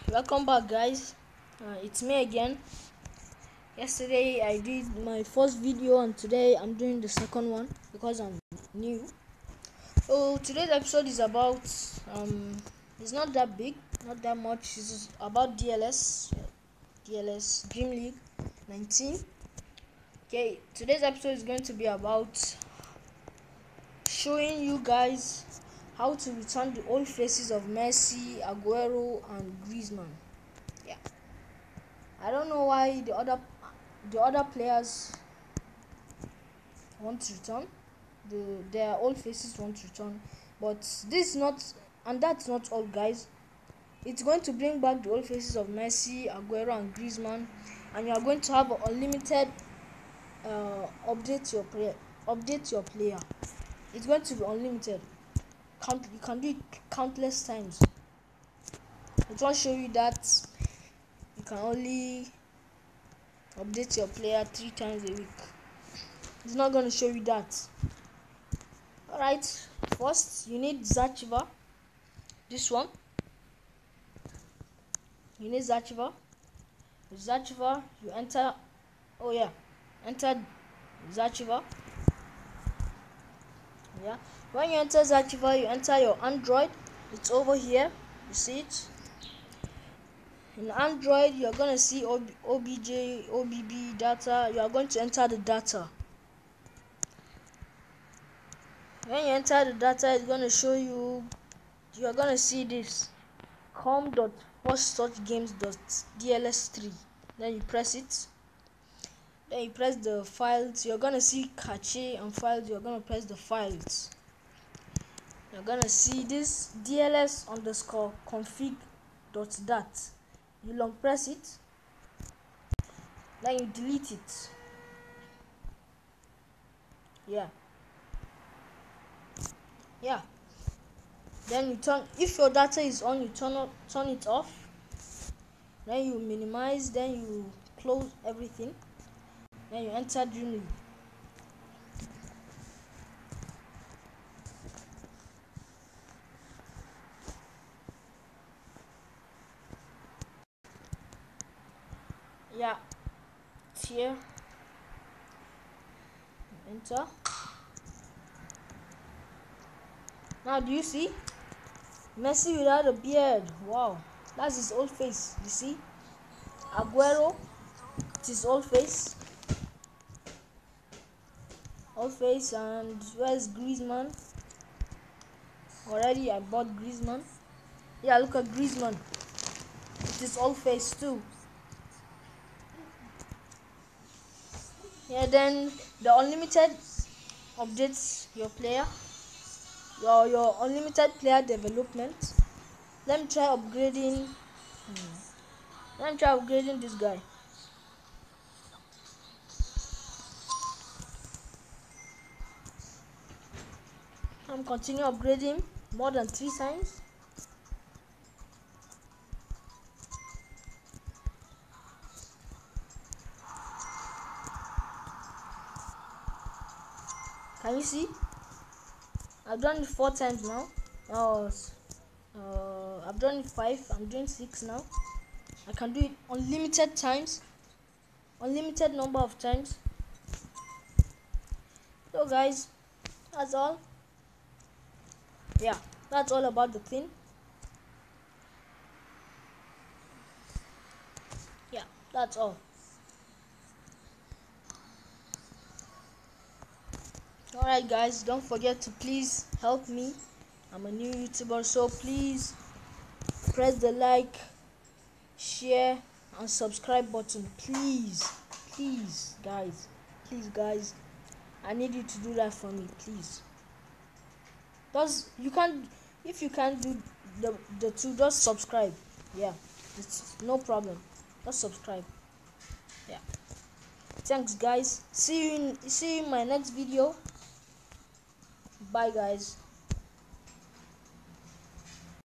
Welcome back, guys. It's me again. Yesterday I did my first video and today I'm doing the second one because I'm new. So today's episode is about it's not that big, not that much. It's about DLS Dream League 19. Okay, today's episode is going to be about showing you guys how to return the old faces of Messi, Aguero and Griezmann. Yeah. I don't know why the other players want to return. Their old faces want to return, but this is not, and that's not all, guys. It's going to bring back the old faces of Messi, Aguero, and Griezmann, and you are going to have an unlimited update your player. It's going to be unlimited. You can do it countless times. It won't show you that you can only update your player 3 times a week. It's not going to show you that. Alright, first you need Zachiva. This one. You need Zachiva. With Zachiva, you enter. Enter Zachiva. Yeah. When you enter Zachiva, you enter your Android. It's over here. You see it. In Android, you're gonna see OBJ, OBB data. You are going to enter the data. When you enter the data, it's gonna show you. You're gonna see this com.firsttouchgames.dls3. Then you press it. Then you press the files. You're gonna see cache and files. You're gonna press the files. You're gonna see this dls_config.dat. You long press it. Then you delete it. Yeah. Then you turn, if your data is on, you turn it off. Then you minimize, then you close everything. Then you enter Dream League. Yeah, it's here. Enter. Now do you see Messi without a beard? Wow, that's his old face. You see Aguero, it's his old face. And where's Griezmann? Already I bought Griezmann. Yeah, look at Griezmann. It's his old face too. Yeah, then the unlimited updates your player. Your unlimited player development. Let me try upgrading. This guy. I'm continue upgrading more than 3 times. Can you see? I've done it 4 times now. I've done it 5. I'm doing 6 now. I can do it unlimited times. Unlimited number of times. So guys, that's all. Yeah, that's all about the thing. Yeah, that's all. Alright guys, don't forget to please help me. I'm a new YouTuber, so please press the like, share and subscribe button. Please guys, I need you to do that for me, please. If you can't do the two, just subscribe. Yeah, it's no problem, just subscribe. Yeah, thanks guys. See you in my next video. Bye guys.